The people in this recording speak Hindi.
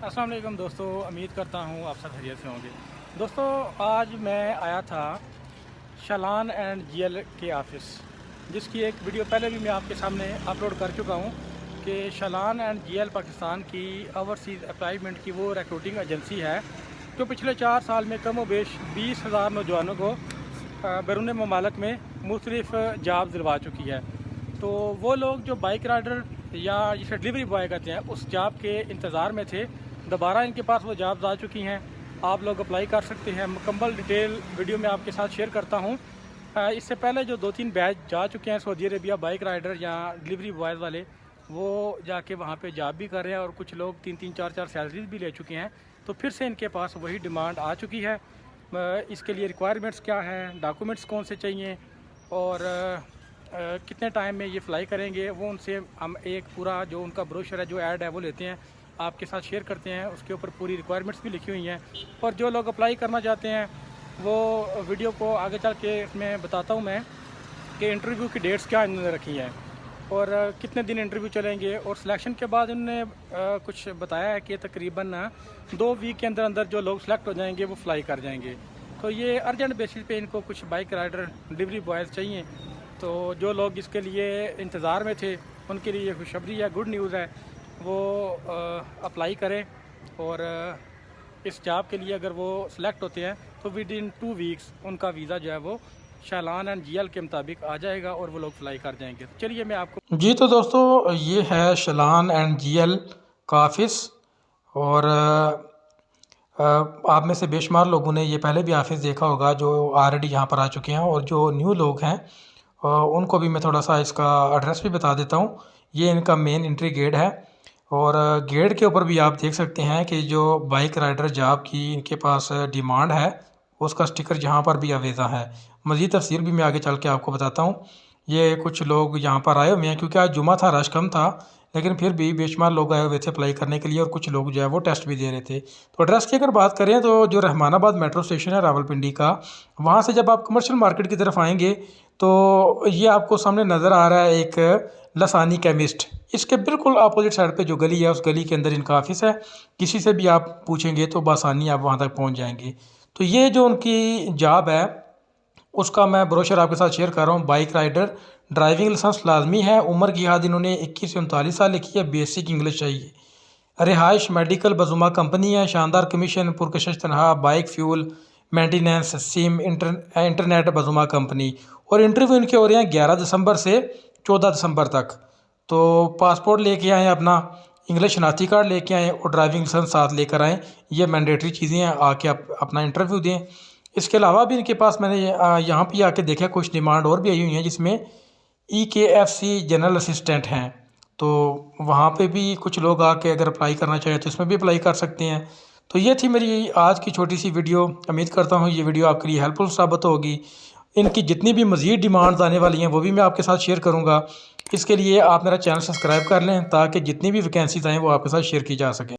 अस्सलाम वालेकुम दोस्तों, उम्मीद करता हूँ आप सब खैरियत से होंगे। दोस्तों, आज मैं आया था शलान एंड जीएल के ऑफ़िस, जिसकी एक वीडियो पहले भी मैं आपके सामने अपलोड कर चुका हूँ कि शलान एंड जीएल पाकिस्तान की ओवरसीज़ एम्प्लॉयमेंट की वो रिक्रूटिंग एजेंसी है जो पिछले 4 साल में कम व बेश 20,000 नौजवानों को बैरून ममालिक में मुख्तलिफ़ जॉब दिलवा चुकी है। तो वो लोग जो बाइक राइडर या जिसे डिलीवरी बॉय कहते हैं, उस जॉब के इंतज़ार में थे। दोबारा इनके पास वो जॉब्स आ चुकी हैं, आप लोग अप्लाई कर सकते हैं। मुकम्मल डिटेल वीडियो में आपके साथ शेयर करता हूँ। इससे पहले जो 2-3 बैच जा चुके हैं सऊदी अरेबिया, बाइक राइडर या डिलीवरी बॉयज़ वाले, वो जाके वहाँ पे जॉब भी कर रहे हैं और कुछ लोग 3-3 4-4 सैलरीज भी ले चुके हैं। तो फिर से इनके पास वही डिमांड आ चुकी है। इसके लिए रिक्वायरमेंट्स क्या हैं, डॉक्यूमेंट्स कौन से चाहिए और कितने टाइम में ये फ़्लाई करेंगे, वो उनसे हम एक पूरा जो उनका ब्रोशर है, जो ऐड है, वो लेते हैं, आपके साथ शेयर करते हैं। उसके ऊपर पूरी रिक्वायरमेंट्स भी लिखी हुई हैं और जो लोग अप्लाई करना चाहते हैं वो वीडियो को आगे चल के इसमें बताता हूँ मैं कि इंटरव्यू की डेट्स क्या इन्होंने रखी हैं और कितने दिन इंटरव्यू चलेंगे। और सिलेक्शन के बाद उन्होंने कुछ बताया है कि तकरीबन 2 वीक के अंदर अंदर जो लोग सेलेक्ट हो जाएंगे वो फ्लाई कर जाएंगे। तो ये अर्जेंट बेसिस पे इनको कुछ बाइक राइडर, डिलीवरी बॉयज़ चाहिए। तो जो लोग इसके लिए इंतज़ार में थे उनके लिए खुशखबरी है, गुड न्यूज़ है, वो अप्लाई करें और इस जॉब के लिए अगर वो सिलेक्ट होते हैं तो विद इन 2 वीक्स उनका वीज़ा जो है वो शलान एंड जीएल के मुताबिक आ जाएगा और वो लोग फ्लाई कर जाएंगे। तो चलिए मैं आपको जी, तो दोस्तों ये है शलान एंड जीएल का ऑफ़िस और आप में से बेशुमार लोगों ने ये पहले भी ऑफ़िस देखा होगा जो ऑलरेडी यहाँ पर आ चुके हैं, और जो न्यू लोग हैं उनको भी मैं थोड़ा सा इसका एड्रेस भी बता देता हूँ। ये इनका मेन एंट्री गेट है और गेट के ऊपर भी आप देख सकते हैं कि जो बाइक राइडर जॉब की इनके पास डिमांड है उसका स्टिकर यहाँ पर भी अवेज़ा है। मज़ीद तफसील भी मैं आगे चल के आपको बताता हूँ। ये कुछ लोग यहाँ पर आए हुए हैं क्योंकि आज जुमा था, रश कम था, लेकिन फिर भी बेशुमार लोग आए हुए थे अप्लाई करने के लिए और कुछ लोग जो है वो टेस्ट भी दे रहे थे। तो एड्रेस की अगर बात करें तो जो रहमानाबाद मेट्रो स्टेशन है रावलपिंडी का, वहाँ से जब आप कमर्शियल मार्केट की तरफ आएंगे तो ये आपको सामने नज़र आ रहा है एक लसानी केमिस्ट। इसके बिल्कुल अपोजिट साइड पे जो गली है उस गली के अंदर इनका ऑफिस है। किसी से भी आप पूछेंगे तो बआसानी आप वहाँ तक पहुँच जाएंगे। तो ये जो उनकी जॉब है उसका मैं ब्रोशर आपके साथ शेयर कर रहा हूँ। बाइक राइडर, ड्राइविंग लाइसेंस लाजमी है, उम्र की हद इन्होंने 21 से 39 साल लिखी है, बेसिक इंग्लिश चाहिए, रिहाइश मेडिकल बजुमा कंपनी है, शानदार कमीशन, पुरकशिश तनहा, bike fuel maintenance, sim internet बजुमा कंपनी। और इंटरव्यू इनके हो रहे हैं 11 दिसंबर से 14 दिसंबर तक। तो पासपोर्ट लेके आएँ अपना, इंग्लिश शनाख्ती कार्ड लेके आएँ और ड्राइविंग लाइसेंस साथ लेकर आएँ। ये मैंडेटरी चीज़ें हैं, आके आप अपना इंटरव्यू दें। इसके अलावा भी इनके पास मैंने यहाँ पे आके देखा कुछ डिमांड और भी आई हुई हैं जिसमें EKFC जनरल असिस्टेंट हैं। तो वहाँ पे भी कुछ लोग आके अगर अप्लाई करना चाहें तो इसमें भी अप्लाई कर सकते हैं। तो ये थी मेरी आज की छोटी सी वीडियो। उम्मीद करता हूँ ये वीडियो आपके लिए हेल्पफुल साबित होगी। इनकी जितनी भी मज़ीद डिमांड्स आने वाली हैं वो भी मैं आपके साथ शेयर करूँगा। इसके लिए आप मेरा चैनल सब्सक्राइब कर लें ताकि जितनी भी वैकेंसीज आएँ वो आपके साथ शेयर की जा सकें।